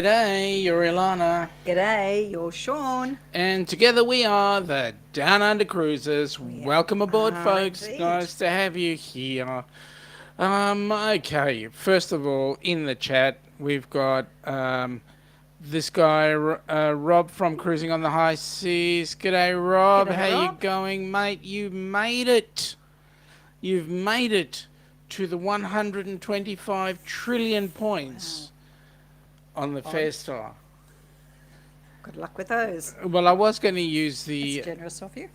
G'day, you're Ilana. G'day, you're Sean. And together we are the Down Under Cruisers. Welcome aboard, folks. Indeed. Nice to have you here. Okay, first of all, in the chat, we've got this guy, Rob from Cruising on the High Seas. G'day, Rob. G'day, How you Rob. going, mate? You made it. You've made it to the 125 trillion points on the Fair. Good luck with those. Well, I was going to use the That's generous of you.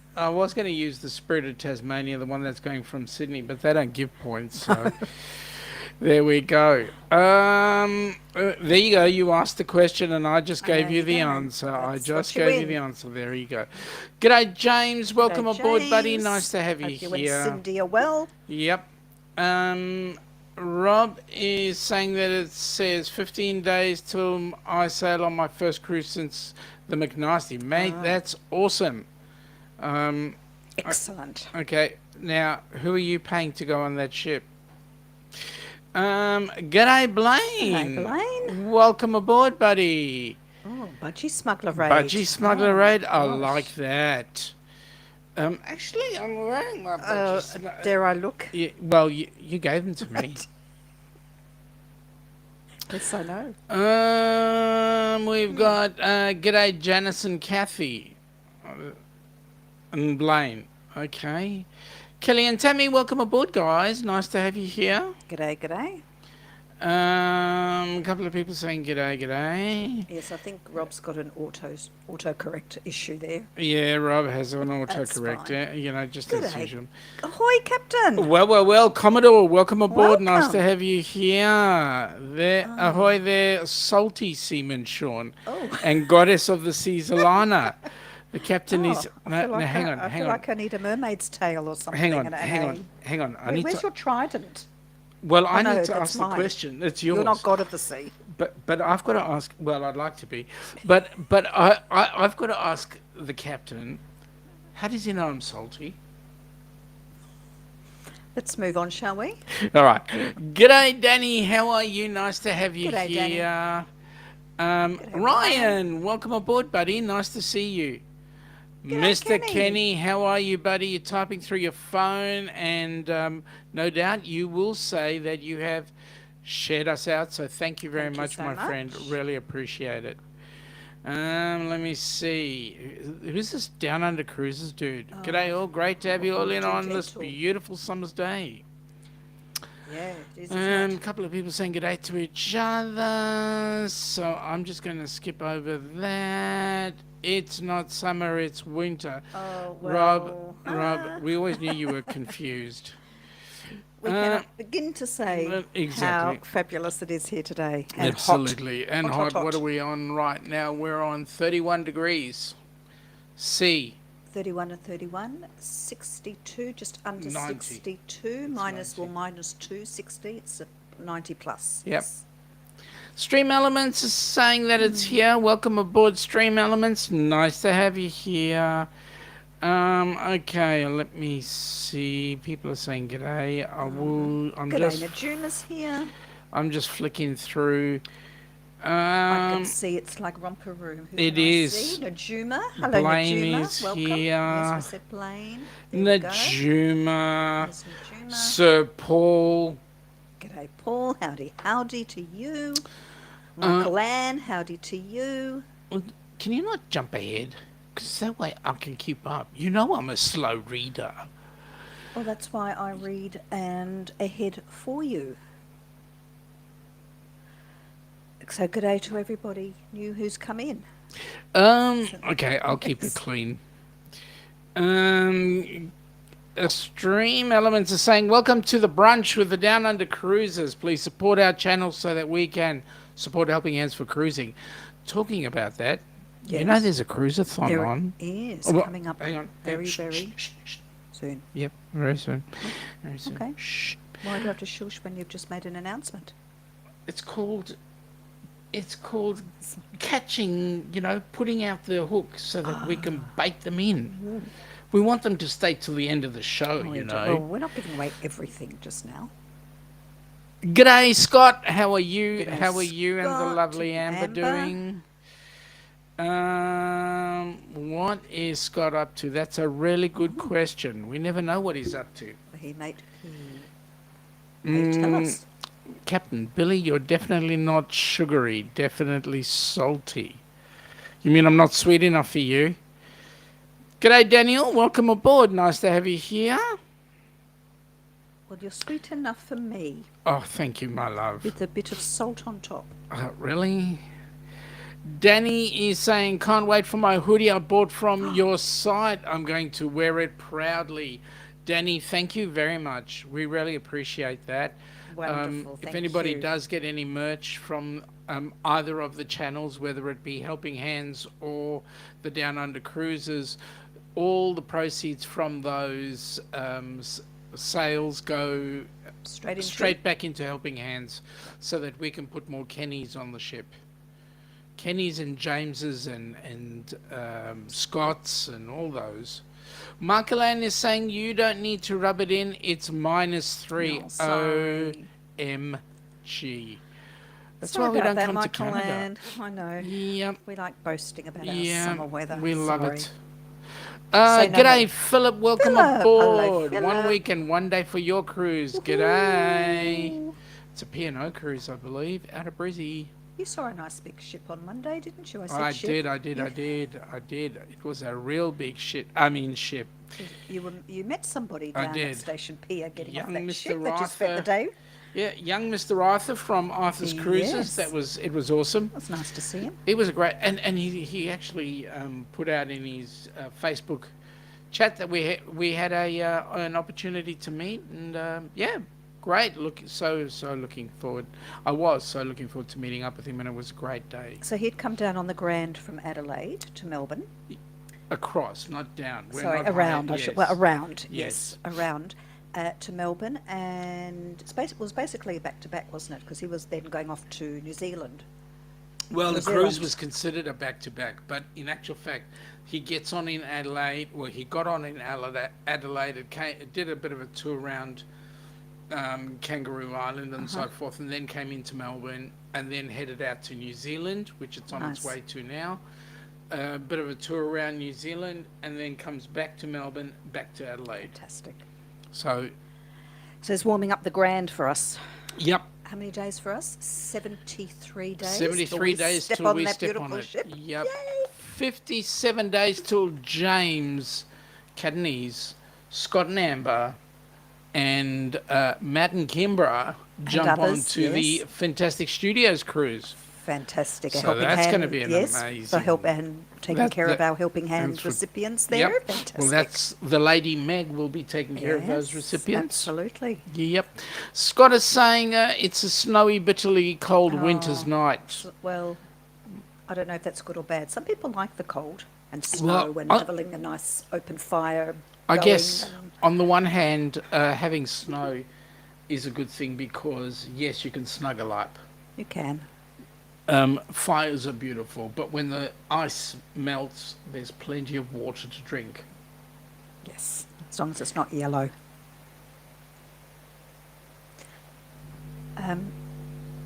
Spirit of Tasmania, the one that's going from Sydney, but they don't give points, so there we go. There you go. You asked the question, and I just gave you the answer. I just gave you the answer. There you go. G'day, James. Welcome aboard, buddy. James. Nice to have you Hope you and here. Cindy are well. Yep. Rob is saying that it says 15 days till I sail on my first cruise since the McNasty. Mate, that's awesome. Excellent. Okay, now, who are you paying to go on that ship? G'day, Blaine. G'day, Blaine. Welcome aboard, buddy. Oh, Budgie Smuggler Raid. Budgie Smuggler Raid. I gosh. like that. Actually, I'm wearing my Budgie Smuggler. Dare I look? Yeah, well, you gave them to me. Yes, I know. We've got g'day Janice and Kathy and Blaine. Okay, Kelly and Tammy, welcome aboard, guys. Nice to have you here. G'day, g'day. A couple of people saying g'day. Yes, I think Rob's got an autocorrect issue there. Yeah, Rob has an autocorrect. fine. Just as G'day. usual. Ahoy, Captain. Well, Commodore, welcome aboard. Nice Welcome. to have you here. There, ahoy there, salty seaman Sean, and goddess of the seas Alana. The captain is. I feel like Hang on. I feel like I need a mermaid's tail or something. Hang on. I need Where's to. your trident? Well, I no, need to that's ask the mine. question. It's yours. You're not god of the sea. But I've got to ask. Well, I'd like to be, but I've got to ask the captain. How does he know I'm salty? Let's move on, shall we? All right. G'day, Danny. How are you? Nice to have you G'day, here. G'day, Ryan, welcome aboard, buddy. Nice to see you. Mr. Kenny, how are you, buddy? You're typing through your phone, and no doubt you will say that you have shared us out. So thank you very Thank you much, so my much. friend. Really appreciate it. Let me see. Who's this Down Under Cruises dude? G'day all. Great to have you all in on this gentle. beautiful summer's day. Yeah, it is. A couple of people saying g'day to each other. So I'm just going to skip over that. It's not summer, it's winter. Oh, well. Rob, we always knew you were confused. We cannot begin to say exactly. how fabulous it is here today. And Absolutely. hot. And hot. Hot. What are we on right now? We're on 31 degrees. C. 31 and 31, 62, just under 90. 62, minus 2, 60, it's a 90 plus. Yep. Stream Elements is saying that it's here. Welcome aboard, Stream Elements. Nice to have you here. Okay, let me see. People are saying g'day. G'day, Najuma's here. I'm just flicking through. I can see it's like romper room. Who It can I is. see? Najuma. Hello, Blaine Najuma. is Welcome. here. Yes, we said Blaine. There we go. Najuma. There's Najuma. Sir Paul. G'day, Paul. Howdy to you. Michael Ann, howdy to you. Can you not jump ahead? Because that way I can keep up. You know I'm a slow reader. Well, that's why I read and ahead for you. So good day to everybody new who's come in. Okay, I'll keep it clean. Stream Elements are saying, welcome to the brunch with the Down Under Cruisers. Please support our channel so that we can support Helping Hands for Cruising. Talking about that, you know there's a cruisathon on. There is coming up very soon. Yep, very soon. Very soon. Okay. Shh. Why do you have to shush when you've just made an announcement? It's called catching, putting out the hook so that we can bait them in. We want them to stay till the end of the show, Well, we're not giving away everything just now. G'day, Scott. How are you? G'day, How are you and the Scott. lovely Amber Amber. doing? What is Scott up to? That's a really good question. We never know what he's up to. He may tell us. Captain Billy, you're definitely not sugary, definitely salty. You mean I'm not sweet enough for you? G'day, Daniel. Welcome aboard. Nice to have you here. Well, you're sweet enough for me, Oh, thank you, my love. with a bit of salt on top. Really? Danny is saying, can't wait for my hoodie I bought from your site. I'm going to wear it proudly. Danny, thank you very much. We really appreciate that. Wonderful, If thank anybody you. does get any merch from either of the channels, whether it be Helping Hands or the Down Under Cruises, all the proceeds from those sales go straight back into Helping Hands so that we can put more Kennys on the ship. Kennys and Jameses and Scots and all those. Mark Alan is saying you don't need to rub it in. It's -3. Oh, sorry. OMG. That's Sorry why we about don't that, come to Michael Canada. Land. I know. Yep. We like boasting about our Yeah. summer weather. We love Sorry. it. Say no G'day, more. Philip. Welcome Philip. aboard. Hello, 1 Philip. week and 1 day for your cruise. G'day. It's a P&O cruise, I believe, out of Brizzy. You saw a nice big ship on Monday, didn't you? I ship. did. It was a real big ship. You met somebody I down did. at Station Pier getting Young off that Mr. ship that you spent the Arthur. day. Yeah, young Mr. Arthur from Arthur's Cruises. Yes. It was awesome. It was nice to see him. It was a great, and he actually put out in his Facebook chat that we had an opportunity to meet, and yeah, great. So looking forward. I was so looking forward to meeting up with him, and it was a great day. So he'd come down on the Grand from Adelaide to Melbourne. Across, not down. Sorry, not around. high, yes. Around. Yes. Around to Melbourne, and it was basically a back-to-back, wasn't it? Because he was then going off to New Zealand. Well, New the cruise Zealand. was considered a back-to-back, but in actual fact, he gets on in Adelaide. Well, he got on in Adelaide. It did a bit of a tour around Kangaroo Island and so forth, and then came into Melbourne, and then headed out to New Zealand, which it's on its Nice. way to now. A bit of a tour around New Zealand, and then comes back to Melbourne, back to Adelaide. Fantastic. So, So he's warming up the Grand for us. yep, How many days for us? 73 days. 73 days step till on we that step beautiful on it. ship. Yep. Yay. 57 days till James, Catanese, Scott and Amber, and Matt and Kimbra jump others, onto the yes. Fantastic Studios cruise. Fantastic. A So helping that's hand, gonna be an yes, amazing- for help and taking That- care of that- our helping hand that's what- recipients there. Yep. Fantastic. Well, that's the Lady Meg will be taking care of those Yes, recipients. Absolutely. Yep. Scott is saying it's a snowy, bitterly cold winter's night. Well, I don't know if that's good or bad. Some people like the cold and snow and having a nice open fire. I going guess and- on the one hand, having snow is a good thing because yes, you can snuggle up. You can. Fires are beautiful, but when the ice melts, there's plenty of water to drink. Yes. As long as it's not yellow.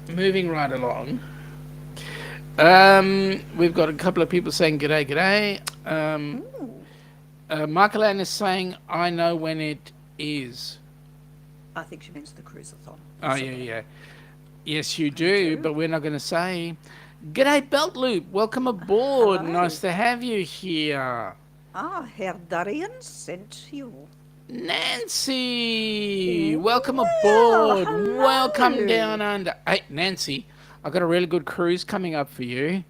Moving right along, we've got a couple of people saying g'day, g'day. Mark Alan is saying, I know when it is. I think she means the cruiseathon. Oh, yeah. Yes, you do, but we're not going to say. G'day, Belt Loop. Welcome aboard. Hello. Nice to have you here. Ah, Herr Darian sent you. Nancy, welcome Well, aboard. hello. Welcome down under. Hey, Nancy, I've got a really good cruise coming up for you.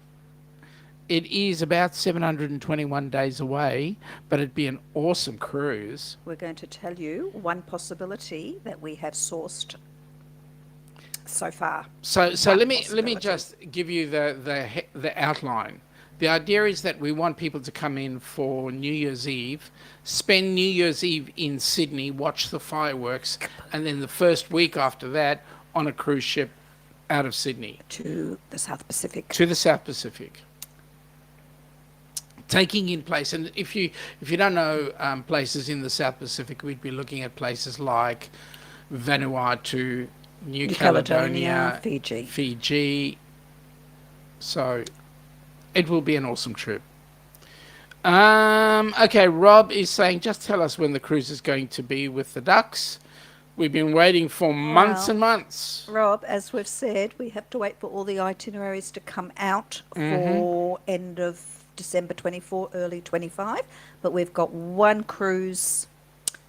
It is about 721 days away, but it'd be an awesome cruise. We're going to tell you one possibility that we have sourced so far. So One let me possibility. just give you the outline. The idea is that we want people to come in for New Year's Eve, spend New Year's Eve in Sydney, watch the fireworks, and then the first week after that on a cruise ship out of Sydney To the South Pacific. to the South Pacific. Taking in place, and if you don't know places in the South Pacific, we'd be looking at places like Vanuatu, New New Caledonia, Fiji. Fiji. So it will be an awesome trip. Okay, Rob is saying, just tell us when the cruise is going to be with the ducks. We've been waiting for months Well, and months. Rob, as we've said, we have to wait for all the itineraries to come out Mm-hmm. for end of December 24, early 25. But we've got one cruise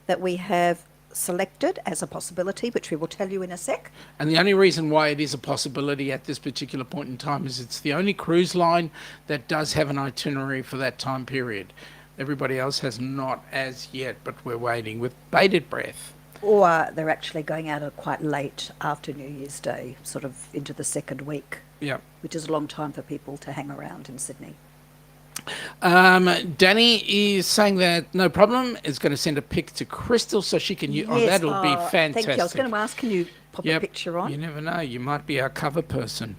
that we have selected as a possibility, which we will tell you in a sec. And the only reason why it is a possibility at this particular point in time is it's the only cruise line that does have an itinerary for that time period. Everybody else has not as yet, but we're waiting with bated breath. Or they're actually going out at quite late after New Year's Day, sort of into the second week, Yeah. which is a long time for people to hang around in Sydney. Danny is saying that no problem, is going to send a pic to Crystal so she can use. Oh, Yes, that'll be fantastic. thank you. I was going to ask, can you pop a picture on? You never know. You might be our cover person.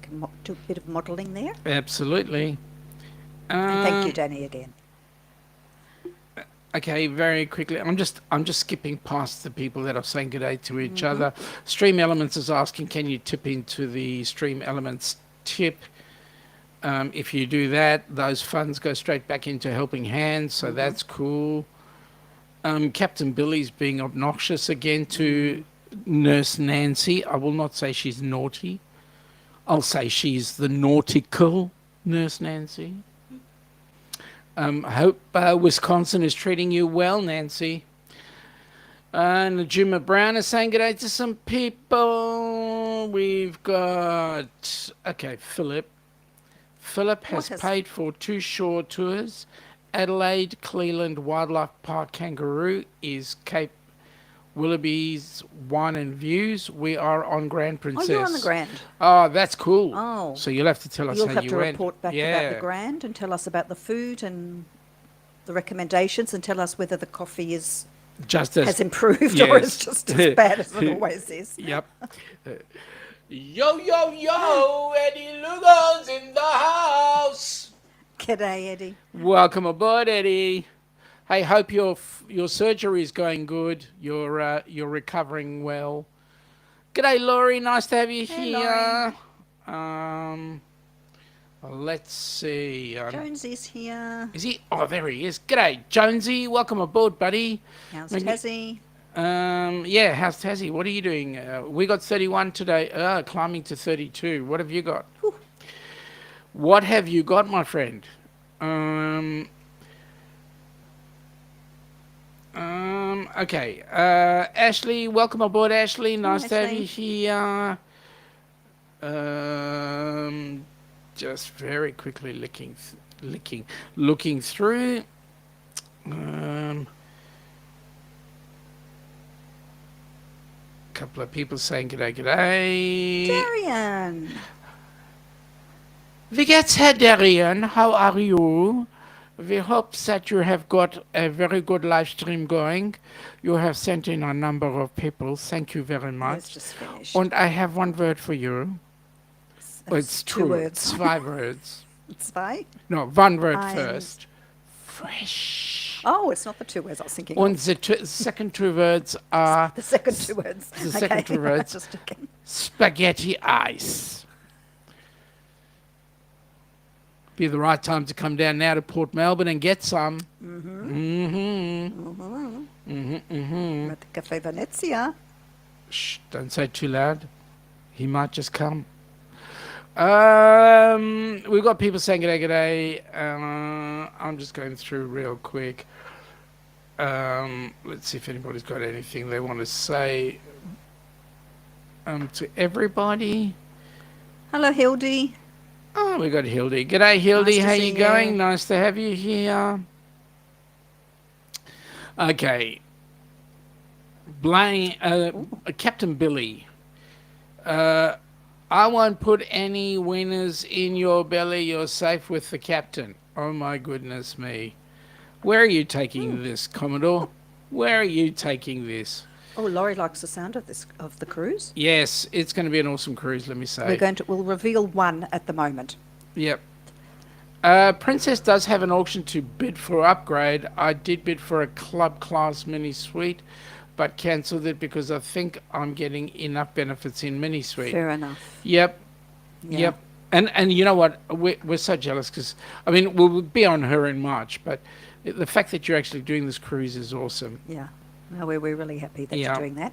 Can do a bit of modelling there. Absolutely. And thank you, Danny, again. Okay, very quickly. I'm just skipping past the people that are saying good day to each other. Stream Elements is asking, can you tip into the Stream Elements tip? If you do that, those funds go straight back into Helping Hands, so that's cool. Captain Billy's being obnoxious again to Nurse Nancy. I will not say she's naughty. I'll say she's the nautical Nurse Nancy. I hope Wisconsin is treating you well, Nancy. Najuma Brown is saying good day to some people. We've got, okay, Philip. Philip has paid for 2 shore tours. Adelaide, Cleland Wildlife Park Kangaroo is Cape Willoughby's Wine and Views. We are on Grand Princess. Oh, you're on the Grand. Oh, that's cool. Oh. So you'll have to tell us You'll how have you to went. report back about the Grand and tell us about the food and the recommendations and tell us whether the coffee is just as has improved or yes. is just as bad as it always is. Yep. Yo, yo, yo, Eddie Lugo's in the house. G'day, Eddie. Welcome aboard, Eddie. Hey, hope your surgery is going good. You're recovering well. G'day, Laurie. Nice to have you here. Let's see. Jonesy's here. Is he? Oh, there he is. G'day, Jonesy. Welcome aboard, buddy. How's Tassie? Yeah, how's Tassie? What are you doing? We got 31 today. Climbing to 32. What have you got? Whew. What have you got, my friend? Okay. Ashley, welcome aboard, Ashley. Nice to have you here. Just very quickly looking through. Couple of people saying g'day, g'day. Darian. Wie geht's, Herr Darian? How are you? We hope that you have got a very good live stream going. You have sent in a number of people. Thank you very much. It's just finished. And I have one word for you. It's two true. words. 2 words. Zwei? No, one word first. Fresh. Oh, it's not the 2 words I was thinking. And the second 2 words are... The second 2 words. The second 2 words. Just checking. Spaghetti ice. Be the right time to come down now to Port Melbourne and get some. At the Cafe Venezia. Shh, don't say it too loud. He might just come. We've got people saying g'day, g'day. I'm just going through real quick. Let's see if anybody's got anything they want to say to everybody. Hello, Hildy. Oh, we got Hildy. G'day, Hildy. Nice to How see you you. going? Nice to have you here. Okay. Captain Billy. I won't put any winners in your belly. You're safe with the captain. Oh, my goodness me. Where are you taking this, Commodore? Where are you taking this? Oh, Laurie likes the sound of the cruise. Yes, it's going to be an awesome cruise, let me say. We'll reveal one at the moment. Yep. Princess does have an auction to bid for upgrade. I did bid for a club class mini suite. but cancelled it because I think I'm getting enough benefits in mini suite. Fair enough. Yep. Yeah. Yep. And you know what? We're so jealous because, I mean, we'll be on her in March, but the fact that you're actually doing this cruise is awesome. Yeah. No, we're really happy that Yeah. you're doing that.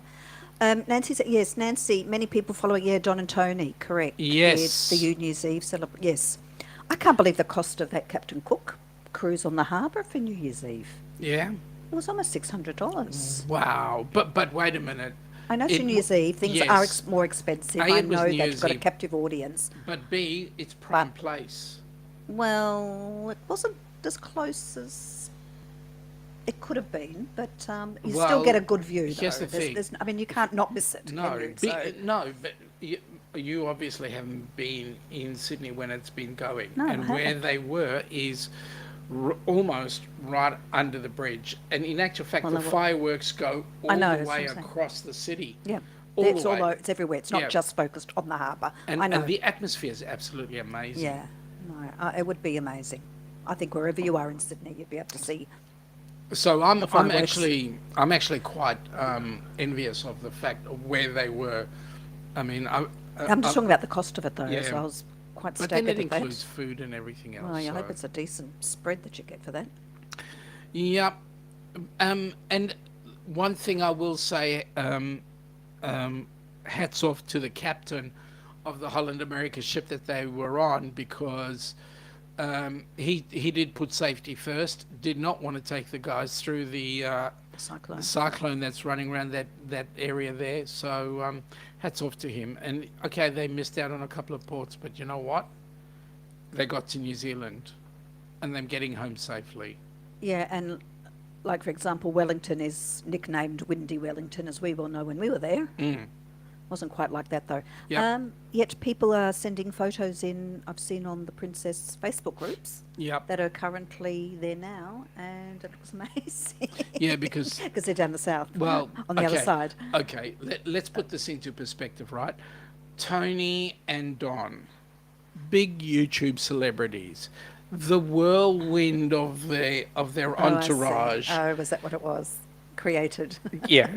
Nancy said, yes, Nancy, many people following, Don and Tony, correct. Yes. The New Year's Eve yes. I can't believe the cost of that Captain Cook cruise on the harbour for New Year's Eve. Yeah. It was almost $600. Wow. But wait a minute. I know it's New Year's Eve. Things are more expensive. I it was know New that Year's you've got a Eve. captive audience. But B, it's prime place. Well, it wasn't as close as it could have been, but you Well, still get a good view. here's Though. the thing. I mean, you can't not miss it. No, can you? no, but you obviously haven't been in Sydney when it's been going. No, I and where haven't. they were is almost right under the bridge. And in actual fact, the fireworks go all the way across the city. Yeah. All It's the way. it's everywhere. It's not just focused on the harbour. And, I know. and the atmosphere is absolutely amazing. Yeah. No, it would be amazing. I think wherever you are in Sydney, you'd be able to see. So I'm fireworks. actually quite envious of the fact of where they were. I mean, I'm just talking about the cost of it, though. Yeah. So I was quite but staggered then it with that. includes food and everything else. Well, I so. hope it's a decent spread that you get for that. Yep. And one thing I will say, hats off to the captain of the Holland America ship that they were on, because he did put safety first, did not want to take the guys through the cyclone that's running around that area there. So hats off to him. And okay, they missed out on a couple of ports, but you know what? They got to New Zealand and them getting home safely. Yeah, and like, for example, Wellington is nicknamed Windy Wellington, as we well know when we were there. Wasn't quite like that, though. Yep. Yet people are sending photos in, I've seen on the Princess Facebook groups, Yep. that are currently there now, and it looks amazing. Yeah, because they're down the south, well, on the other side. Okay, let's put this into perspective, right? Tony and Don, big YouTube celebrities, the whirlwind of their entourage. Oh, was that what it was? Created. Yeah.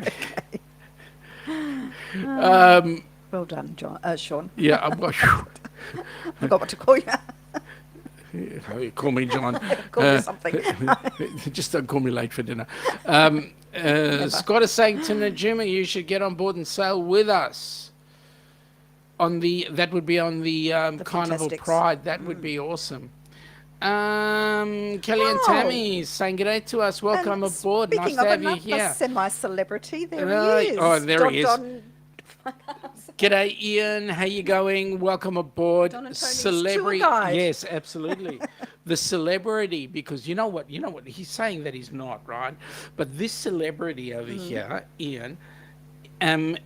Well done, Sean. Yeah, I forgot what to call you. you call me John. Call me something. Just don't call me late for dinner. Scott is saying to Najuma, you should get on board and sail with us. That would be on the Carnival Fantastics. Pride. That would be awesome. Kelly and Tammy saying g'day to us. Welcome aboard. Nice to have you here. A semi-celebrity. There he is. Oh, there he is. Don. G'day, Ian. How you going? Welcome aboard. Don and Tony's Celebrity. tour guide. Yes, absolutely. The celebrity, because you know what? He's saying that he's not, right? But this celebrity over here, Ian,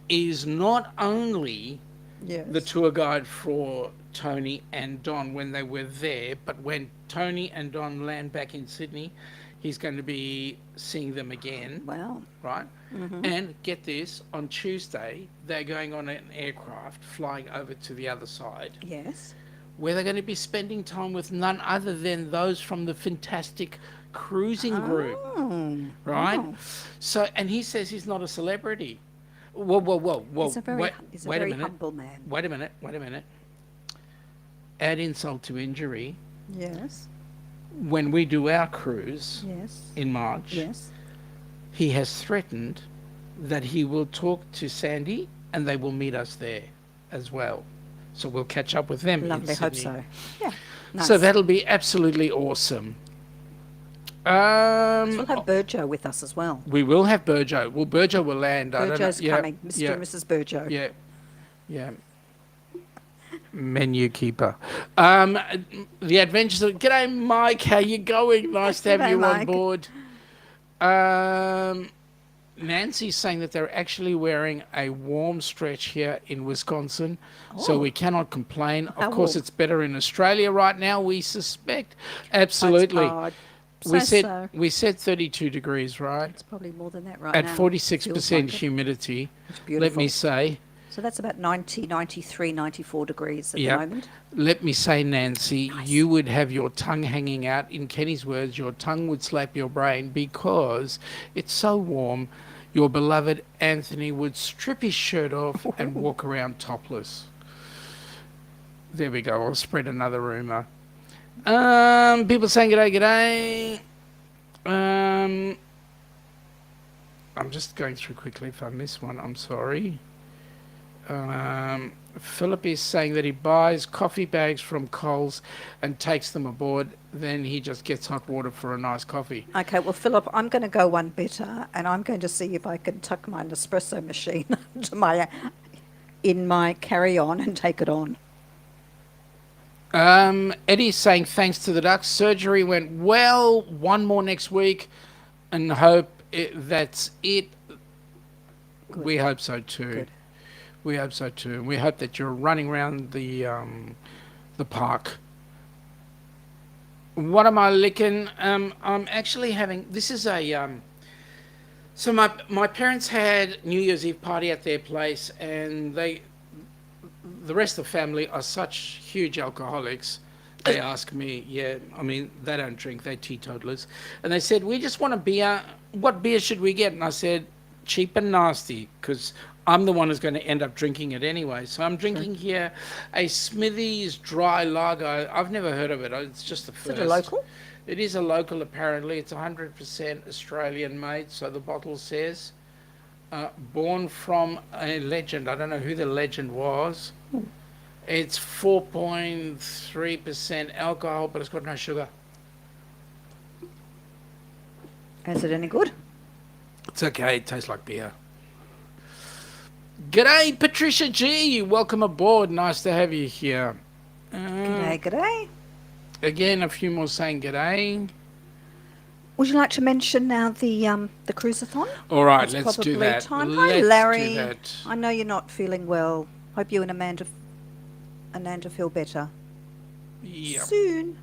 is not only the tour guide for Tony and Don when they were there, but when Tony and Don land back in Sydney, he's going to be seeing them again. Wow. Right? And get this, on Tuesday, they're going on an aircraft flying over to the other side, Yes. where they're going to be spending time with none other than those from the Fintastic Cruising Group. Right? Oh. So, and he says he's not a celebrity. Whoa. He's a very humble man. Wait a minute. Add insult to injury. Yes. When we do our cruise Yes. in March, Yes. he has threatened that he will talk to Sandy and they will meet us there as well. So we'll catch up with them. Lovely. In Hope Sydney. so. Yeah. Nice. So that'll be absolutely awesome. We'll have Burjo with us as well. We will have Burjo. Well, Burjo will land. Burjo's coming. Mr. and Mrs. Burjo. Yeah. Menu keeper. The Adventures of... G'day, Mike. How you going? Nice to have G'day, you on Mike. board. Nancy's saying that they're actually wearing a warm stretch here in Wisconsin, so we cannot complain. Of course, warm? it's better in Australia right now, we suspect. Absolutely. We said 32 degrees, right? It's probably more than that right At now. 46% Feels like it. humidity. It's Let beautiful. me say... So that's about 90, 93, 94 degrees at Yep. the moment. Let me say, Nancy, you would have your tongue hanging out. In Kenny's words, your tongue would slap your brain because it's so warm. your beloved Anthony would strip his shirt off and walk around topless. There we go. I'll spread another rumour. People saying g'day, g'day. I'm just going through quickly. If I miss one, I'm sorry. Philip is saying that he buys coffee bags from Coles and takes them aboard. Then he just gets hot water for a nice coffee. Okay, well, Philip, I'm going to go one better, and I'm going to see if I can tuck my Nespresso machine in my carry-on and take it on. Eddie's saying thanks to the ducks. Surgery went well. One more next week, and hope that's it. Good. We hope so too. Good. We hope so too. We hope that you're running around the park. What am I licking? I'm actually having. This is a. So my parents had New Year's Eve party at their place, and the rest of the family are such huge alcoholics. They ask me, I mean, they don't drink, they're teetotalers. And they said, we just want a beer. What beer should we get? And I said, cheap and nasty, because I'm the one who's going to end up drinking it anyway. So I'm drinking here a Smithy's dry lager. I've never heard of it. It's just the first. Is it a local? It is a local, apparently. It's 100% Australian made, so the bottle says. Born from a legend. I don't know who the legend was. It's 4.3% alcohol, but it's got no sugar. Is it any good? It's okay. It tastes like beer. G'day, Patricia G. Welcome aboard. Nice to have you here. G'day, g'day. Again, a few more saying g'day. Would you like to mention now the cruiseathon? All right, It's let's do probably that. time. Let's Hi, Larry. do that. I know you're not feeling well. Hope you and Amanda feel better Yep. soon.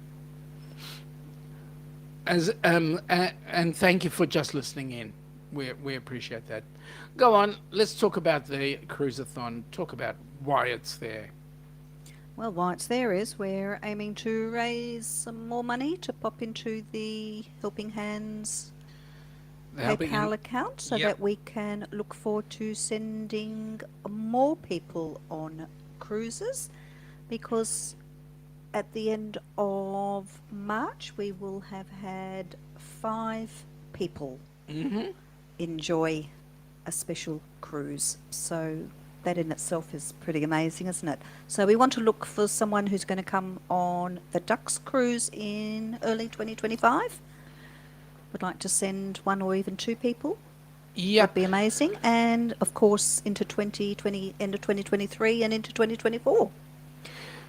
And thank you for just listening in. We appreciate that. Go on. Let's talk about the cruiseathon. Talk about why it's there. Well, why it's there is we're aiming to raise some more money to pop into the Helping Hands PayPal account so Yep. that we can look forward to sending more people on cruises, because at the end of March we will have had 5 people enjoy a special cruise. So that in itself is pretty amazing, isn't it? So we want to look for someone who's going to come on the Ducks cruise in early 2025. Would like to send 1 or even 2 people. Yep. That'd be amazing. And of course into 2020, end of 2023 and into 2024.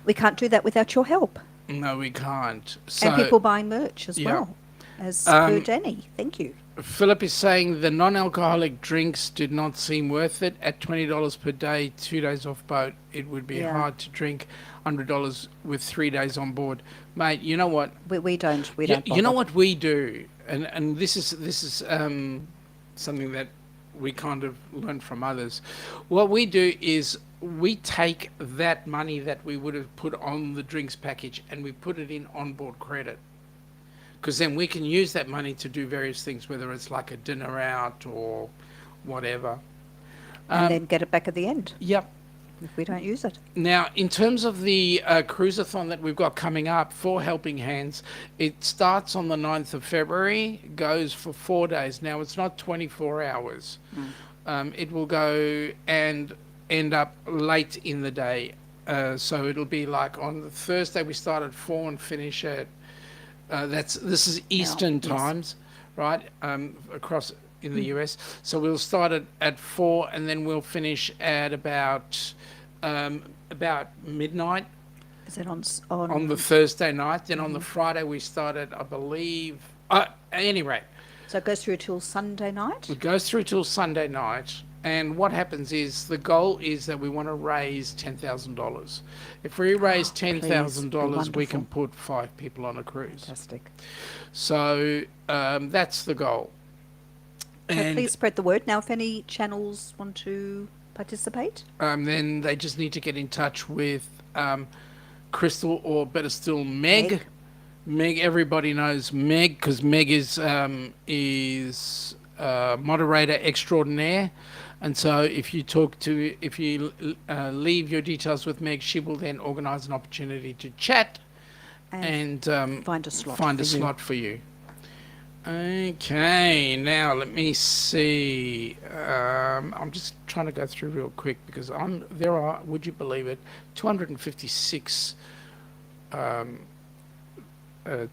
We can't do that without your help. No, we can't. So, And people buying merch as yeah. well. As per Danny. Thank you. Philip is saying the non-alcoholic drinks did not seem worth it. At $20 per day, 2 days off boat, it would be hard to drink $100 with 3 days on board. Mate, you know what? We don't You know bother. what we do, and this is something that we kind of learn from others. What we do is we take that money that we would have put on the drinks package and we put it in onboard credit, because then we can use that money to do various things, whether it's like a dinner out or whatever. And then get it back at the end Yep. if we don't use it. Now, in terms of the cruiseathon that we've got coming up for Helping Hands, it starts on the 9th of February, goes for 4 days. Now, it's not 24 hours. It will go and end up late in the day. So it'll be like on the Thursday we start at 4 and finish at, this is Eastern yes. times, right, across in the US. So we'll start at 4 and then we'll finish at about midnight Is it on on the Thursday night. Then on the Friday we start at, I believe, at any rate, So it goes through till Sunday night? it goes through till Sunday night. And what happens is the goal is that we want to raise $10,000. If we raise $10,000, we can wonderful. put 5 people on a cruise. Fantastic. So that's the goal. So And please spread the word. Now, if any channels want to participate, then they just need to get in touch with Crystal, or better still, Meg. Meg, everybody knows Meg, because Meg is moderator extraordinaire. And so if you leave your details with Meg, she will then organise an opportunity to chat and find a slot find for a you. slot for you. Okay, now let me see. I'm just trying to go through real quick because there are, would you believe it, 256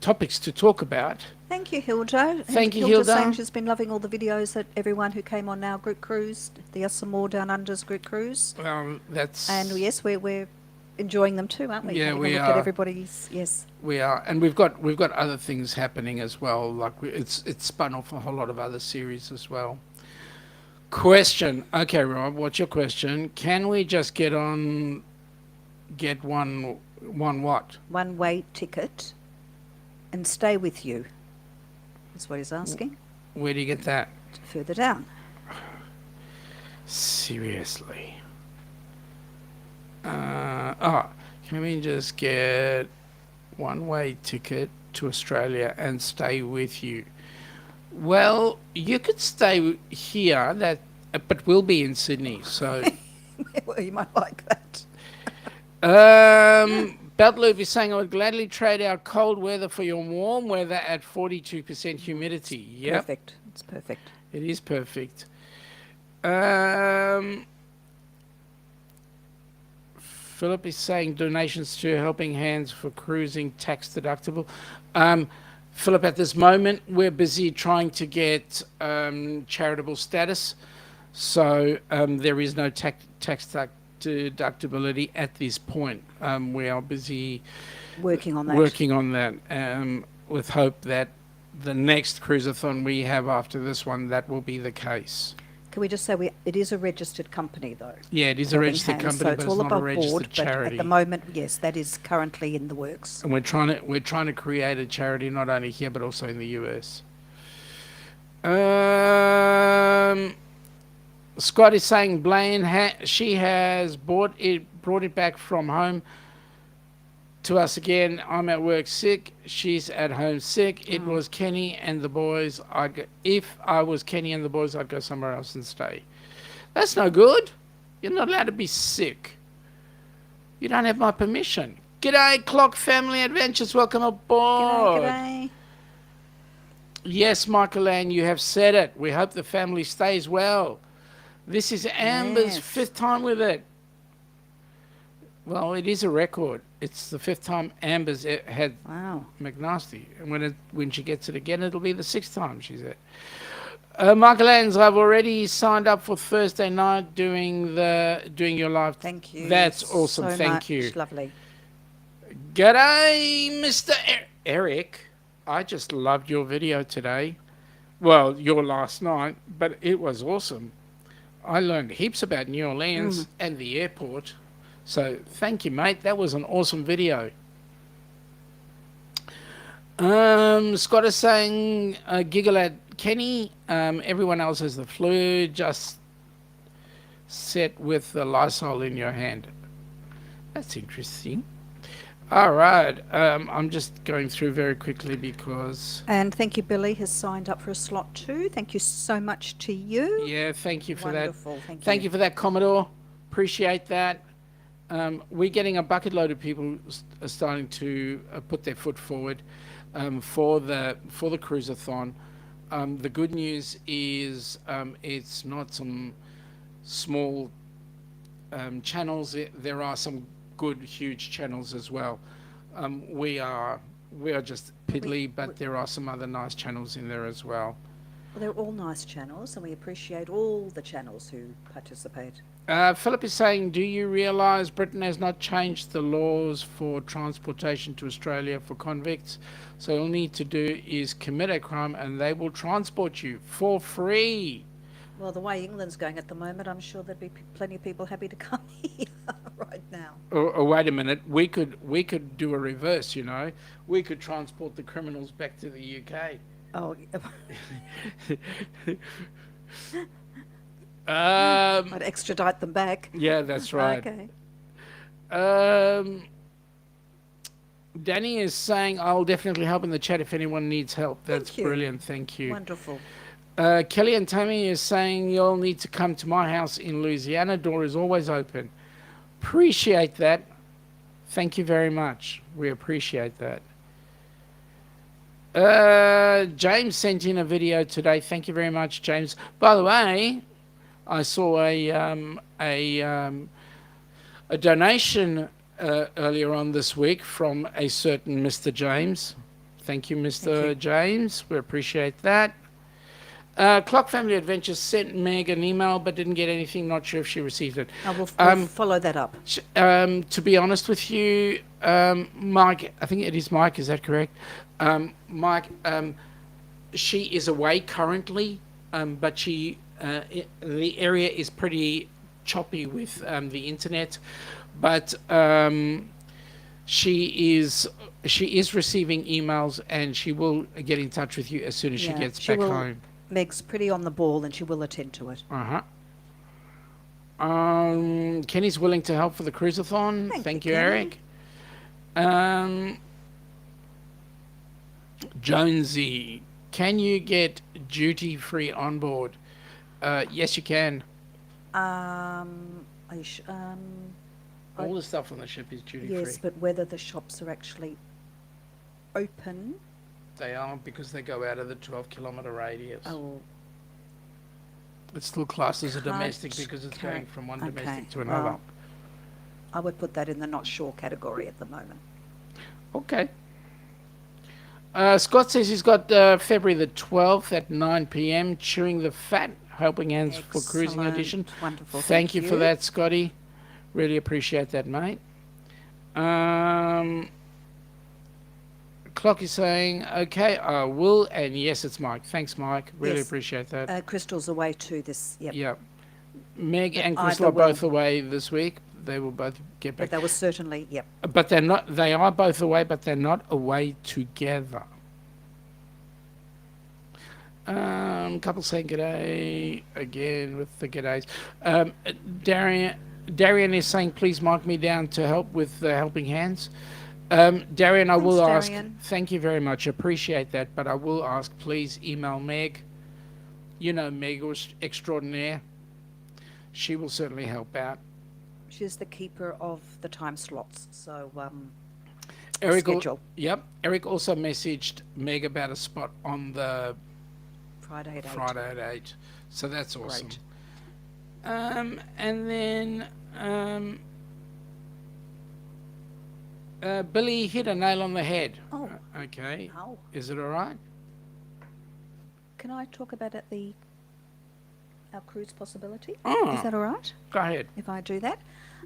topics to talk about. Thank you, Hilda. Thank you, Hilda's Hilda. saying she's been loving all the videos that everyone who came on our group cruise, the Us and More Down Under's group cruise. That's And yes, we're enjoying them too, aren't we? Yeah, Having we a look are. at everybody's, yes. We are, and we've got other things happening as well. Like it's spun off a whole lot of other series as well. Question. Okay, Rob, what's your question? Can we just get one what? One-way ticket and stay with you, is what he's asking. Where do you get that? Further down. Seriously. Can we just get one-way ticket to Australia and stay with you? Well, you could stay here, but we'll be in Sydney, so. Well, you might like that. Bentleigh is saying, I would gladly trade our cold weather for your warm weather at 42% humidity. Yep. Perfect. It's perfect. It is perfect. Philip is saying donations to Helping Hands for cruising tax deductible. Philip, at this moment, we're busy trying to get charitable status. So there is no tax deductibility at this point. We are busy Working on that. With hope that the next cruiseathon we have after this one, that will be the case. Can we just say it is a registered company, though? Yeah, it is a registered company, so but it's it's all not a above registered board, charity. But at the moment, yes, that is currently in the works. And we're trying to create a charity not only here but also in the U.S. Scott is saying Blaine she has brought it back from home to us again. I'm at work sick. She's at home sick. It was Kenny and the boys. If I was Kenny and the boys, I'd go somewhere else and stay. That's no good. You're not allowed to be sick. You don't have my permission. G'day, Clock Family Adventures. Welcome aboard. G'day. Yes, Michael Ann, you have said it. We hope the family stays well. This is Amber's 5th time with it. Well, it is a record. It's the 5th time Amber's had McNasty. And when she gets it again, it'll be the 6th time she's at. Michael Anns, I've already signed up for Thursday night doing your live. Thank you. That's awesome. So Thank much. you. Lovely. G'day, Mr. Eric. I just loved your video today. Well, your last night, but it was awesome. I learned heaps about New Orleans and the airport. So thank you, mate. That was an awesome video. Scott is saying, giggle at Kenny. Everyone else has the flu. Just sit with the Lysol in your hand. That's interesting. All right. I'm just going through very quickly because... And thank you, Billy has signed up for a slot too. Thank you so much to you. Yeah, thank you for Wonderful. that. Thank you for that, Commodore. Appreciate that. We're getting a bucket load of people starting to put their foot forward for the cruiseathon. The good news is it's not some small channels. There are some good, huge channels as well. We are just piddly, but there are some other nice channels in there as well. Well, they're all nice channels, and we appreciate all the channels who participate. Philip is saying, do you realise Britain has not changed the laws for transportation to Australia for convicts? So all you need to do is commit a crime and they will transport you for free. Well, the way England's going at the moment, I'm sure there'd be plenty of people happy to come here right now. Oh, wait a minute. We could do a reverse, you know. We could transport the criminals back to the UK. Oh, I'd extradite them back. Yeah, that's right. Okay. Danny is saying, I'll definitely help in the chat if anyone needs help. That's Thank you. brilliant. Thank you. Wonderful. Kelly and Tammy is saying you'll need to come to my house in Louisiana. Door is always open. Appreciate that. Thank you very much. We appreciate that. James sent in a video today. Thank you very much, James. By the way, I saw a donation earlier on this week from a certain Mr. James. Thank you, Mr. James. We appreciate that. Clock Family Adventures sent Meg an email but didn't get anything. Not sure if she received it. I will we'll follow that up. To be honest with you, Mike, I think it is Mike, is that correct? Mike, she is away currently, but the area is pretty choppy with the internet, but she is receiving emails and she will get in touch with you as soon as she gets back home. Meg's pretty on the ball and she will attend to it. Kenny's willing to help for the cruiseathon. Thank you, Eric. Jonesy, can you get duty-free on board? Yes, you can. All the stuff on the ship is duty-free. Yes, but whether the shops are actually open. They are, because they go out of the 12-kilometre radius. Oh. It's still classed as a domestic because it's going from one domestic to another. Well, I would put that in the not sure category at the moment. Okay. Scott says he's got February the 12th at 9 p.m. Chewing the Fat, Helping Hands for Cruising Edition. Wonderful. Thank you for that, Scotty. Really appreciate that, mate. Clock is saying, okay, I will, and yes, it's Mike. Thanks, Mike. Really appreciate that. Crystal's away too this, Yep. Meg and Crystal are both away this week. They will both get back. But they were certainly, But they're not, they are both away, but they're not away together. Couple saying g'day again with the g'days. Darian is saying, please mark me down to help with the Helping Hands. Darian, I will ask. Thank you very much. Appreciate that. But I will ask, please email Meg. You know Meg extraordinaire. She will certainly help out. She's the keeper of the time slots. So, Eric, schedule. Eric also messaged Meg about a spot on the Friday at 8. So that's awesome. Great. And then Billy hit a nail on the head. Oh. Okay. How? Is it all right? Can I talk about our cruise possibility? Oh. Is that all right? Go ahead. If I do that?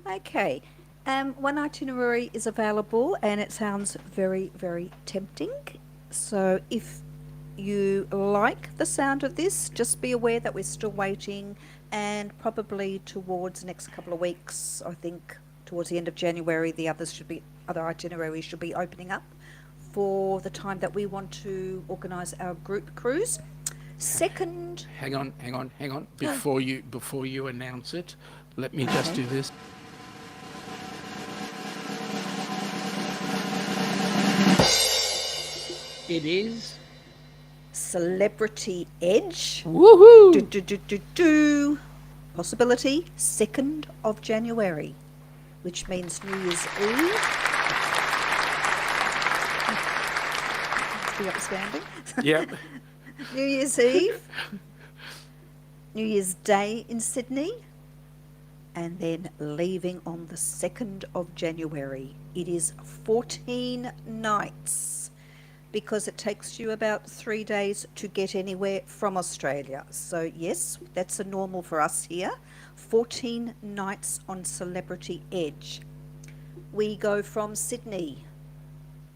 Okay. One itinerary is available and it sounds very, very tempting. So if you like the sound of this, just be aware that we're still waiting, and probably towards the next couple of weeks, I think towards the end of January, the other itineraries should be opening up for the time that we want to organise our group cruise. Second, hang on. Before you announce it, let me just do this. It is Celebrity Edge. woohoo! Possibility 2nd of January, which means New Year's Eve. Be upstanding. Yep. New Year's Eve, New Year's Day in Sydney, and then leaving on the 2nd of January. It is 14 nights because it takes you about 3 days to get anywhere from Australia. So yes, that's a normal for us here. 14 nights on Celebrity Edge. We go from Sydney.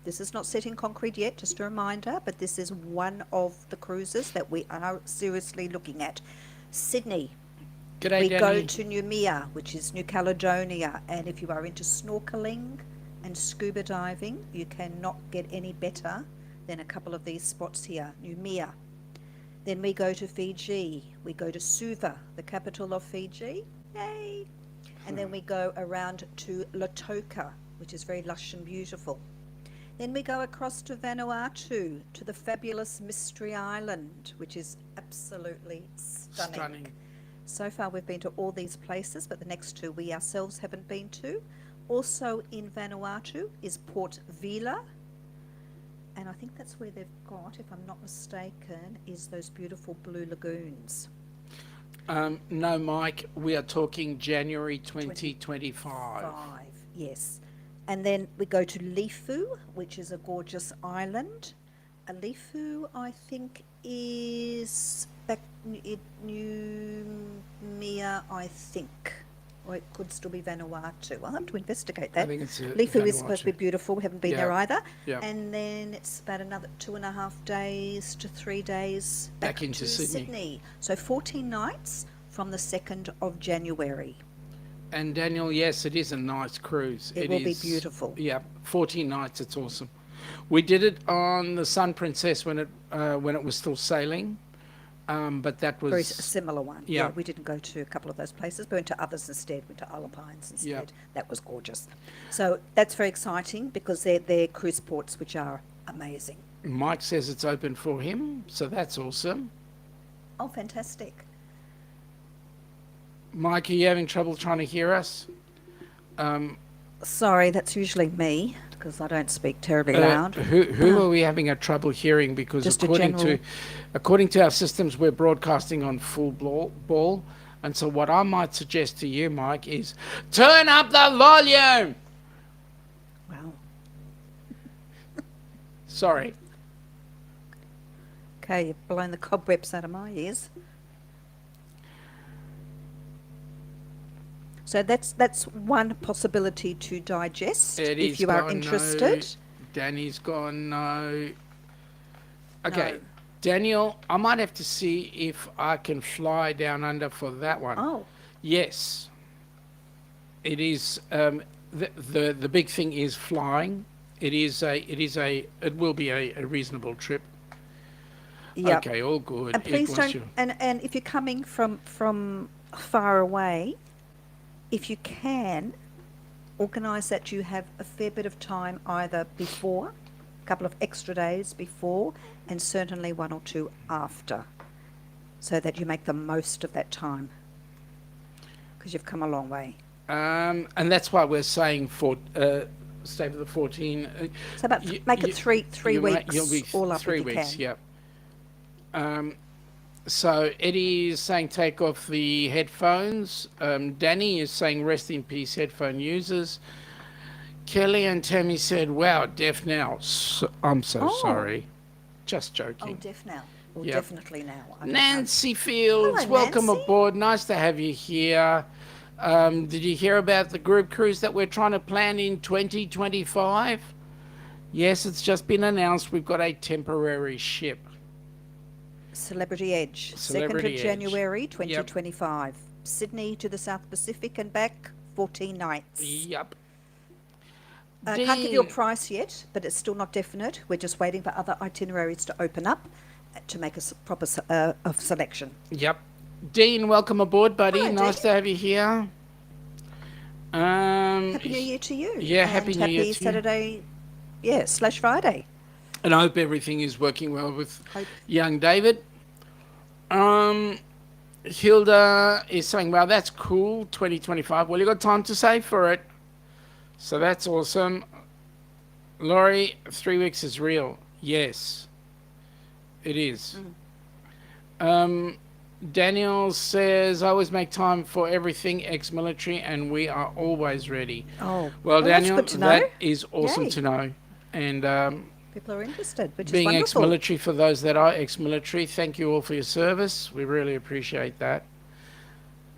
This is not set in concrete yet, just a reminder, but this is one of the cruises that we are seriously looking at. Sydney. G'day, we Danny. go to Noumea, which is New Caledonia, and if you are into snorkeling and scuba diving, you cannot get any better than a couple of these spots here. Noumea. Then we go to Fiji. We go to Suva, the capital of Fiji. Yay! And then we go around to Lautoka, which is very lush and beautiful. Then we go across to Vanuatu, to the fabulous Mystery Island, which is absolutely stunning. So far we've been to all these places, but the next two we ourselves haven't been to. Also in Vanuatu is Port Vila, and I think that's where they've got, if I'm not mistaken, is those beautiful blue lagoons. No, Mike, we are talking January 2025. Yes. And then we go to Lifu, which is a gorgeous island. Lifu, I think, is back in Numia, I think. Or it could still be Vanuatu. I'll have to investigate that. I think it's Lifu is supposed to be beautiful. We haven't been there either. Yeah. And then it's about another 2.5 days to 3 days back into Sydney. So 14 nights from the 2nd of January. And Daniel, yes, it is a nice cruise. It will be beautiful. Yeah, 14 nights. It's awesome. We did it on the Sun Princess when it was still sailing, but that was very similar one. Yeah. We didn't go to a couple of those places. We went to others instead. Went to Isle of Pines instead. Yeah. That was gorgeous. So that's very exciting because they're cruise ports which are amazing. Mike says it's open for him, so that's awesome. Oh, fantastic. Mike, are you having trouble trying to hear us? Sorry, that's usually me because I don't speak terribly loud. Who are we having a trouble hearing? Because Just according to our systems, we're broadcasting on full ball. And so what I might suggest to you, Mike, is turn up the volume. Wow. Sorry. Okay, you've blown the cobwebs out of my ears. So that's one possibility to digest if you are interested. No. Danny's gone no. Okay, No. Daniel, I might have to see if I can fly down under for that one. Oh, Yes. It is the big thing is flying. It will be a reasonable trip. yeah. Okay, all good. And please don't. And if you're coming from far away, if you can, organise that you have a fair bit of time either before, a couple of extra days before, and certainly 1 or 2 after, so that you make the most of that time, because you've come a long way. And that's why we're saying stay for the 14. So make it three weeks, You'll be all up 3 if you weeks, can. yeah. So Eddie is saying take off the headphones. Danny is saying rest in peace headphone users. Kelly and Tammy said, wow, deaf now. I'm so sorry. Just joking. Oh, deaf now. Well, Yep. definitely now. I don't know. Nancy Fields, Hello, welcome Nancy. aboard. Nice to have you here. Did you hear about the group cruise that we're trying to plan in 2025? Yes, it's just been announced. We've got a temporary ship. Celebrity Edge, Celebrity 2nd Edge. of January 2025. Sydney to the South Pacific and back, 14 nights. Yep. Can't give you a Dean- price yet, but it's still not definite. We're just waiting for other itineraries to open up to make a proper of selection. Yep. Dean, welcome aboard, buddy. Hello, Nice Dean. to have you here. Happy New Year to you. Yeah, and Happy New Year to you. Saturday, / Friday. And I hope everything is working well with Hope. young David. Hilda is saying, wow, that's cool, 2025. Well, you got time to save for it. So that's awesome. Laurie, 3 weeks is real. Yes, it is. Daniel says, I always make time for everything ex-military and we are always ready. Oh, Well, that's Daniel, good to know. that is awesome Yay. to know. And People are interested, which is being wonderful. ex-military, for those that are ex-military, thank you all for your service. We really appreciate that.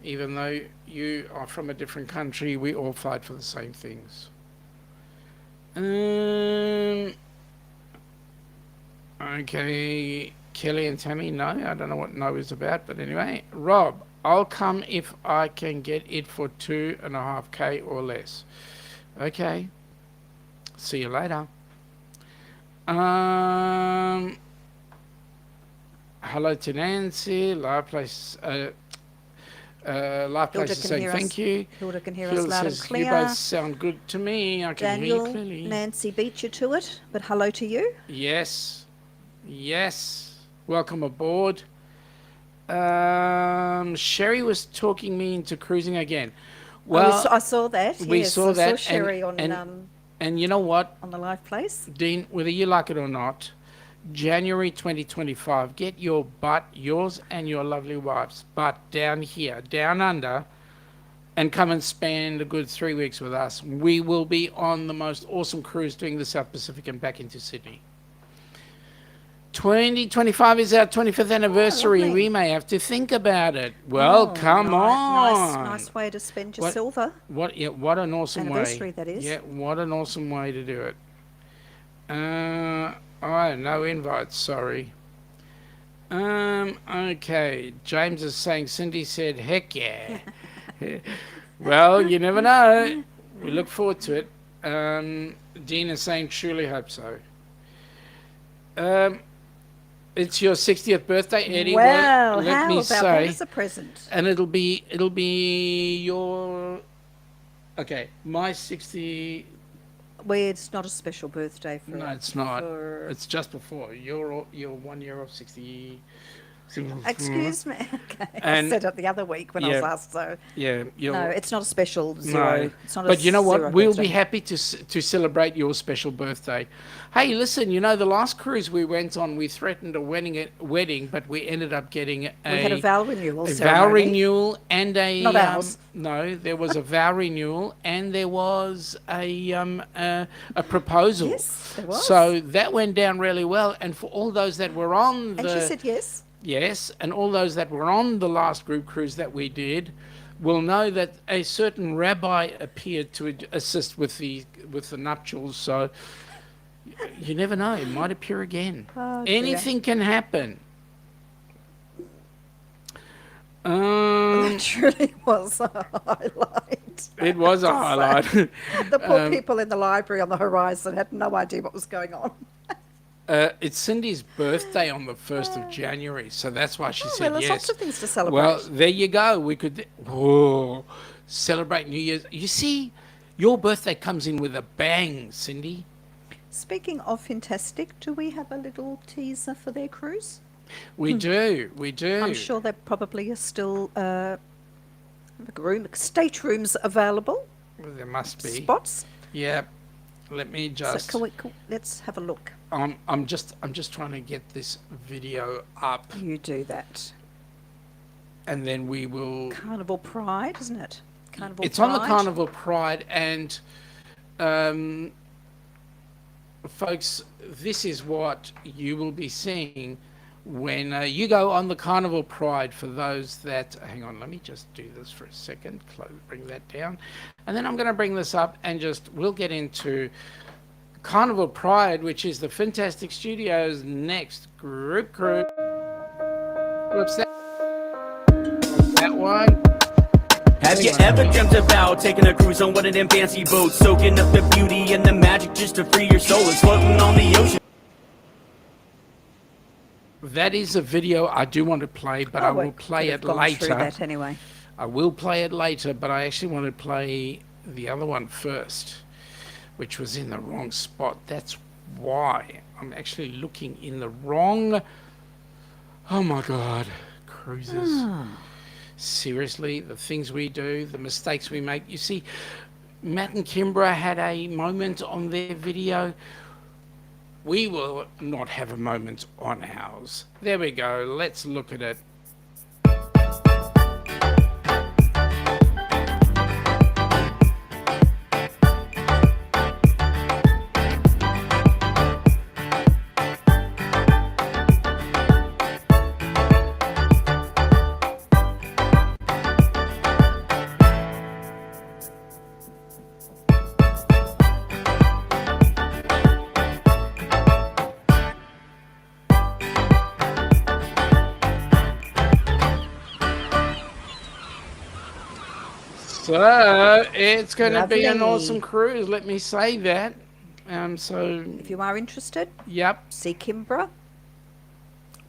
Even though you are from a different country, we all fight for the same things. Okay, Kelly and Tammy, no, I don't know what no is about, but anyway. Rob, I'll come if I can get it for 2.5K or less. Okay, see you later. Hello to Nancy, live place. Life Place Hilda is can saying hear thank us. you. Hilda can hear us Hilda loud and says, you clear. both sound good to me. I can hear you Daniel, clearly. Nancy beat you to it, but hello to you. Yes. Yes. Welcome aboard. Sherry was talking me into cruising again. Well, I saw that. we Yes, saw I that, saw Sherry and you know what, on the live place. Dean, whether you like it or not, January 2025, get your butt, yours and your lovely wife's butt down here, down under, and come and spend a good 3 weeks with us. We will be on the most awesome cruise doing the South Pacific and back into Sydney. 2025 is our 25th anniversary. lovely. We may have to think about it. Well, come on. Nice way to spend your What- silver. What an awesome Anniversary, way. that is. Yeah, what an awesome way to do it. Oh, no invites, sorry. Okay. James is saying Cindy said, heck yeah. Well, you never know. We look forward to it. Dean is saying, truly hope so. It's your 60th birthday, Eddie. Well, let how me about say, that as a present? and it'll be your. Okay, my 60. Well, it's not a special birthday for. No, it's not. for- It's just before. You're 1 year of 60. Excuse me. Okay, I And- said it the other week when I was yeah. asked. So Yeah, you're. no, it's not a special zero. No. It's not. But a you know zero what? We'll birthday. be happy to celebrate your special birthday. Hey, listen, you know, the last cruise we went on, we threatened a wedding, but we ended up getting We had a vow renewal a vow ceremony. renewal and a Not ours. no, there was a vow renewal and there was a proposal. Yes, there was. So that went down really well, and for all those that were on And she said yes. yes, and all those that were on the last group cruise that we did will know that a certain rabbi appeared to assist with the nuptials. So you never know; it might appear again. Oh, dear. Anything can happen. It truly was a highlight. It was a So, highlight. The poor people in the library on the horizon had no idea what was going on. It's Cindy's birthday on the 1st of January, so that's why she said Well, there's yes. lots of things to celebrate. Well, there you go. We could celebrate New Year's. You see, your birthday comes in with a bang, Cindy. Speaking of Fintastic, do we have a little teaser for their cruise? We do. I'm sure there probably are still staterooms available, There must be. spots. Yeah. Let me just. So let's have a look. I'm just trying to get this video up, You do that. and then we will. Carnival Pride, isn't it? Carnival It's Pride. on the Carnival Pride, and folks, this is what you will be seeing when you go on the Carnival Pride. For those that, hang on, let me just do this for a second. Bring that down, and then I'm going to bring this up, and we'll get into Carnival Pride, which is the Fintastic Studios' next group cruise. What's that? What's that one? Have you ever dreamt about taking a cruise on one of them fancy boats, soaking up the beauty and the magic just to free your soul and floating on the ocean? That is a video I do want to play, but I will play it later. Through that anyway. I will play it later, but I actually want to play the other one first, which was in the wrong spot. That's why I'm actually looking in the wrong. Oh my God, cruises. Seriously, the things we do, the mistakes we make. You see, Matt and Kimbra had a moment on their video. We will not have a moment on ours. There we go. Let's look at it. So it's going to be an Lovely. awesome cruise. Let me say that. So If you are interested, yep, see Kimbra,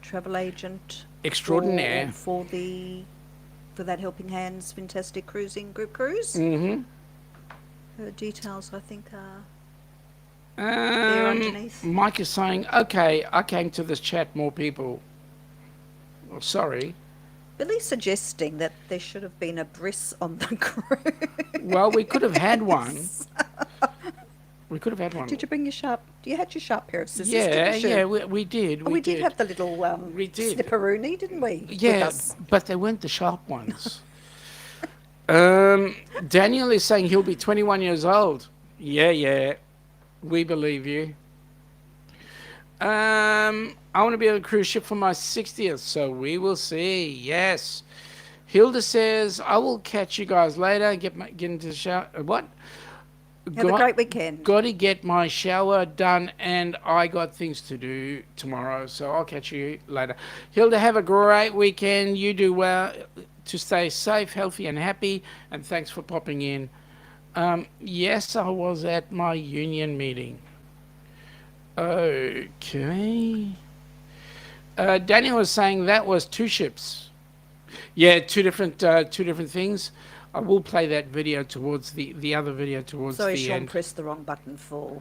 travel agent extraordinaire. for the for that Helping Hands Fantastic Cruising Group Cruise. Mm-hmm. Her details, I think, are there underneath. Mike is saying, okay, I came to this chat, more people. Oh, sorry. Billy's suggesting that there should have been a bris on the cruise. Well, we could have had one. We could have had one. Did you bring your sharp? You had your sharp pair of scissors. Yeah, didn't you? yeah, we did. Oh, we did have the little We did. snipperoonie, didn't we? Yeah, With us. but they weren't the sharp ones. Daniel is saying he'll be 21 years old. Yeah, we believe you. I want to be on a cruise ship for my 60th, so we will see. Yes. Hilda says, I will catch you guys later. Get into the shower. What? Have a great weekend. Got to get my shower done, and I got things to do tomorrow, so I'll catch you later. Hilda, have a great weekend. You do well to stay safe, healthy, and happy, and thanks for popping in. Yes, I was at my union meeting. Okay. Daniel was saying that was 2 ships. Yeah, two different things. I will play that video towards the other video towards Sorry, the Sean end. pressed the wrong button for.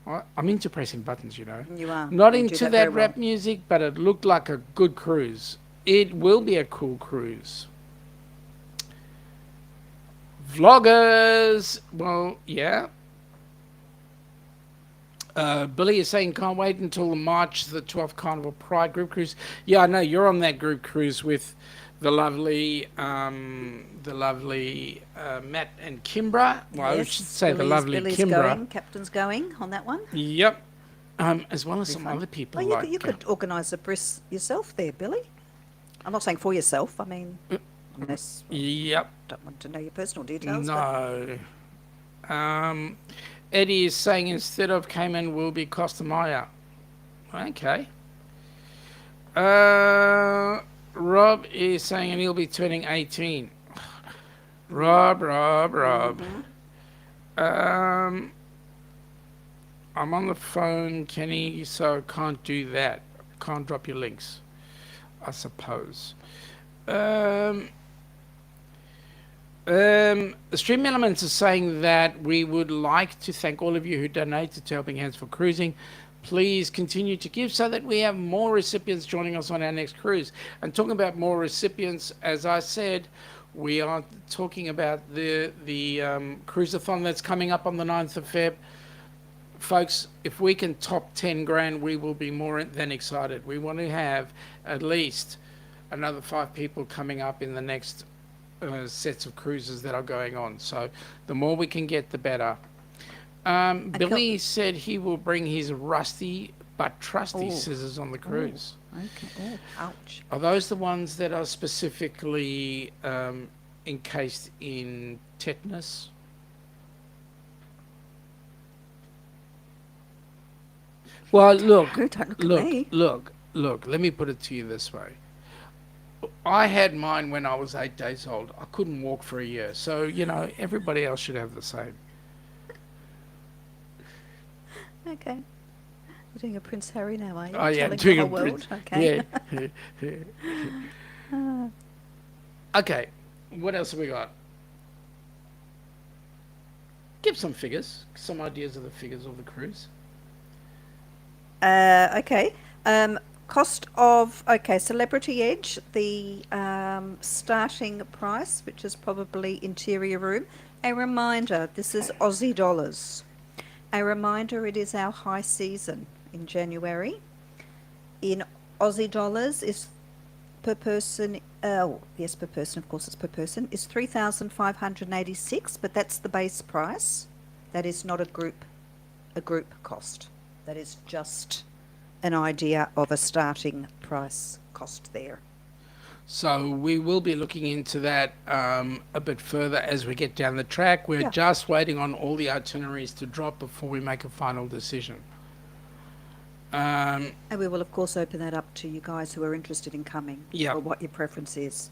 I'm into pressing buttons, you know. You are. Not You do into that very that rap music, but it looked like a good cruise. It will be a cool cruise. Vloggers, well, yeah. Billy is saying can't wait until March the 12th Carnival Pride group cruise. Yeah, I know you're on that group cruise with the lovely Matt and Kimbra. Well, I should say the lovely Billy's Kimbra. going, Captain's going on that one. Yep. As well as some other people. Well, like, you could organise a bris yourself there, Billy. I'm not saying for yourself. I mean, unless Yep. don't want to know your personal details. No. Eddie is saying instead of Cayman will be Costa Maya. Okay. Rob is saying and he'll be turning 18. Rob. I'm on the phone, Kenny, so I can't do that. Can't drop your links, I suppose. The Stream Elements is saying that we would like to thank all of you who donated to Helping Hands for Cruising. Please continue to give so that we have more recipients joining us on our next cruise. And talking about more recipients, as I said, we are talking about the cruiseathon that's coming up on the 9th of Feb. Folks, if we can top 10 grand, we will be more than excited. We want to have at least another 5 people coming up in the next sets of cruises that are going on. So the more we can get, the better. Billy said he will bring his rusty but trusty scissors on the cruise. Okay. Oh, ouch. Are those the ones that are specifically encased in tetanus? Well, look, Don't look at me. look. Let me put it to you this way. I had mine when I was 8 days old. I couldn't walk for a year. So, you know, everybody else should have the same. Okay. You're doing a Prince Harry now, are you? Oh, yeah, Telling doing the a whole world? Prince. Okay. Yeah. Okay, what else have we got? Give some figures, some ideas of the figures of the cruise. Okay. Cost of, Celebrity Edge, the starting price, which is probably interior room. A reminder, this is Aussie dollars. A reminder, it is our high season in January. In Aussie dollars is per person, per person, of course it's per person, is 3,586, but that's the base price. That is not a group cost. That is just an idea of a starting price cost there. So we will be looking into that a bit further as we get down the track. We're just waiting on all the itineraries to drop before we make a final decision. And we will, of course, open that up to you guys who are interested in coming, or what your preference is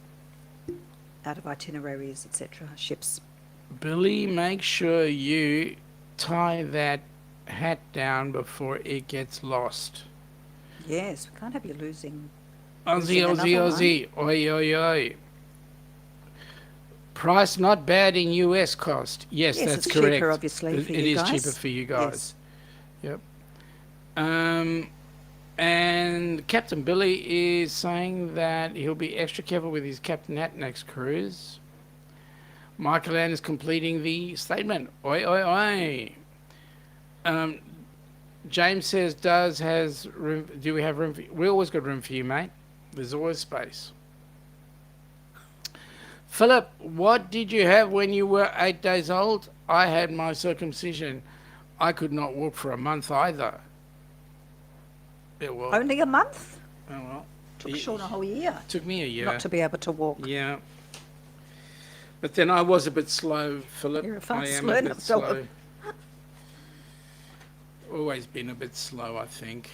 out of itineraries, etc., ships. Billy, make sure you tie that hat down before it gets lost. Yes, we can't have you losing. Aussie. Oi. Price not bad in U.S. cost. Yes, Yes, that's it's correct. cheaper, obviously, for It you is guys. cheaper for you guys. Yes. Yep. And Captain Billy is saying that he'll be extra careful with his Captain Hat next cruise. Michael Ann is completing the statement. Oi, oi, oi. James says, do we have room for you? We always got room for you, mate. There's always space. Philip, what did you have when you were 8 days old? I had my circumcision. I could not walk for a month either. It was. Only a month? Oh, well. Took Sean a whole year Took me a year. not to be able to walk. Yeah. But then I was a bit slow, Philip. You're a I fast am learner, a bit Philip. slow. Always been a bit slow, I think.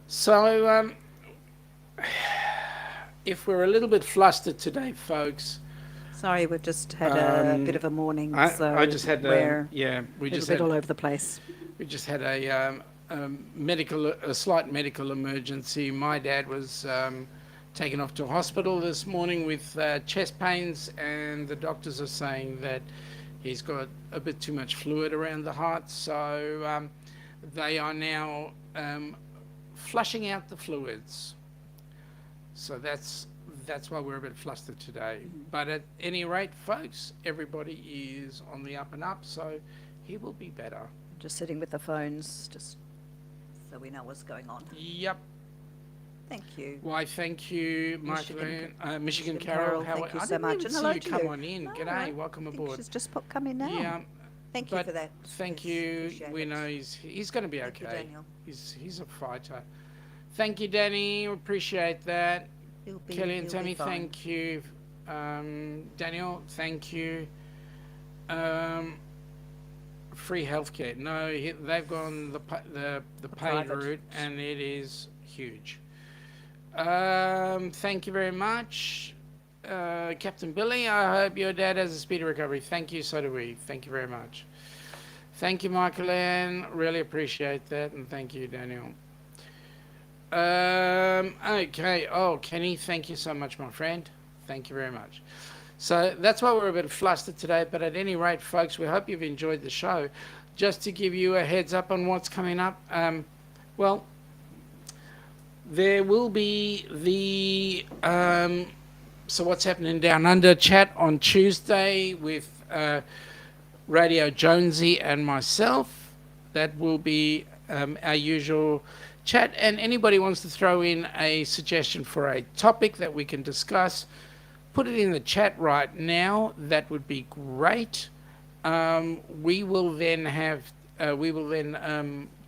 So, if we're a little bit flustered today, folks. Sorry, we've just had a bit of a morning, so I just had we're we a little just bit had all over the place. we just had a slight medical emergency. My dad was taken off to hospital this morning with chest pains, and the doctors are saying that he's got a bit too much fluid around the heart, so they are now flushing out the fluids. So that's why we're a bit flustered today. But at any rate, folks, everybody is on the up and up, so he will be better. Just sitting with the phones, just so we know what's going on. Yep. Thank you. Why, thank you, Michigan Michigan Carol. thank you I so didn't much. even And see hello you to come you. on in. No, G'day, I welcome think aboard. she's just come in now. Yeah. Thank you But for that. Thank Yes, you. appreciate We it. know he's going to be Thank you, okay. Daniel. He's a fighter. Thank you, Danny. Appreciate that. Kelly and he'll Tammy, be fine. thank you. Daniel, thank you. Free healthcare. No, they've gone the paid private. route, and it is huge. Thank you very much, Captain Billy. I hope your dad has a speedy recovery. Thank you. So do we. Thank you very much. Thank you, Michael Ann. Really appreciate that, and thank you, Daniel. Okay. Oh, Kenny, thank you so much, my friend. Thank you very much. So that's why we're a bit flustered today. But at any rate, folks, we hope you've enjoyed the show. Just to give you a heads up on what's coming up. Well, there will be the so what's happening down under chat on Tuesday with Radio Jonesy and myself. That will be our usual chat, and anybody wants to throw in a suggestion for a topic that we can discuss, put it in the chat right now. That would be great. We will then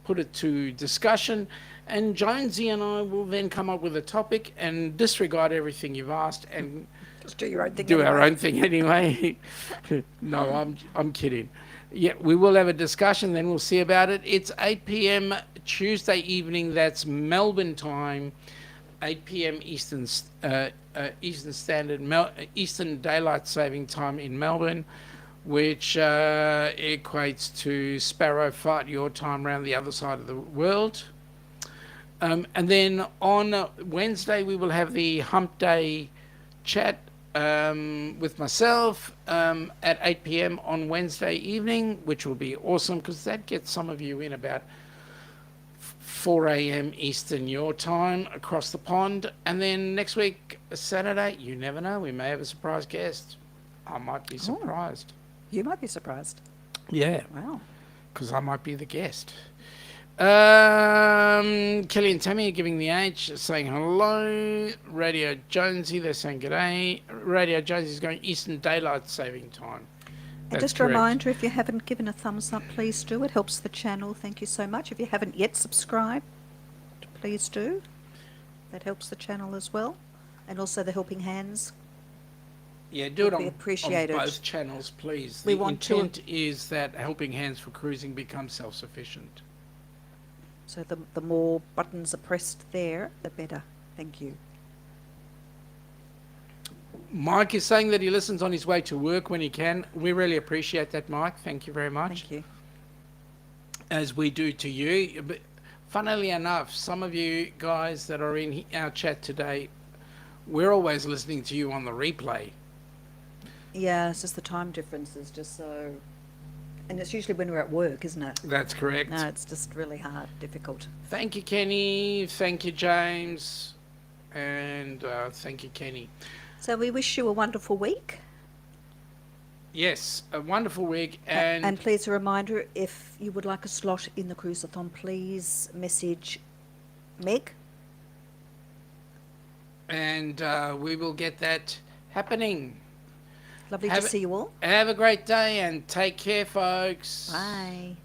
put it to discussion, and Jonesy and I will then come up with a topic and disregard everything you've asked and Just do your own thing. do our anyway. own thing anyway. No, I'm kidding. Yeah, we will have a discussion, then we'll see about it. It's 8 p.m. Tuesday evening. That's Melbourne time. 8 p.m. Eastern Standard, Eastern Daylight Saving Time in Melbourne, which equates to Sparrow Fight your time around the other side of the world. And then on Wednesday we will have the Hump Day chat with myself at 8 p.m. on Wednesday evening, which will be awesome because that gets some of you in about 4 a.m. Eastern your time across the pond. And then next week, Saturday, you never know, we may have a surprise guest. I might be surprised. You might be surprised. Yeah, Wow. because I might be the guest. Kelly and Tammy are giving the age, saying hello. Radio Jonesy, they're saying g'day. Radio Jonesy is going Eastern Daylight Saving Time. And That's just a correct. reminder, if you haven't given a thumbs up, please do. It helps the channel. Thank you so much. If you haven't yet subscribed, please do. That helps the channel as well. And also the helping hands. Yeah, do it would be on appreciated. both channels, please. We The want to- intent is that Helping Hands for Cruising becomes self-sufficient. So the more buttons are pressed there, the better. Thank you. Mike is saying that he listens on his way to work when he can. We really appreciate that, Mike. Thank you very much. Thank you. As we do to you. But funnily enough, some of you guys that are in our chat today, we're always listening to you on the replay. Yeah, it's just the time difference is just so, and it's usually when we're at work, isn't it? That's correct. No, it's just really hard, difficult. Thank you, Kenny. Thank you, James. And thank you, Kenny. So we wish you a wonderful week. Yes, a wonderful week. And please, a reminder, if you would like a slot in the cruiseathon, please message Meg. And we will get that happening. Lovely to see you all. Have a great day and take care, folks. Bye.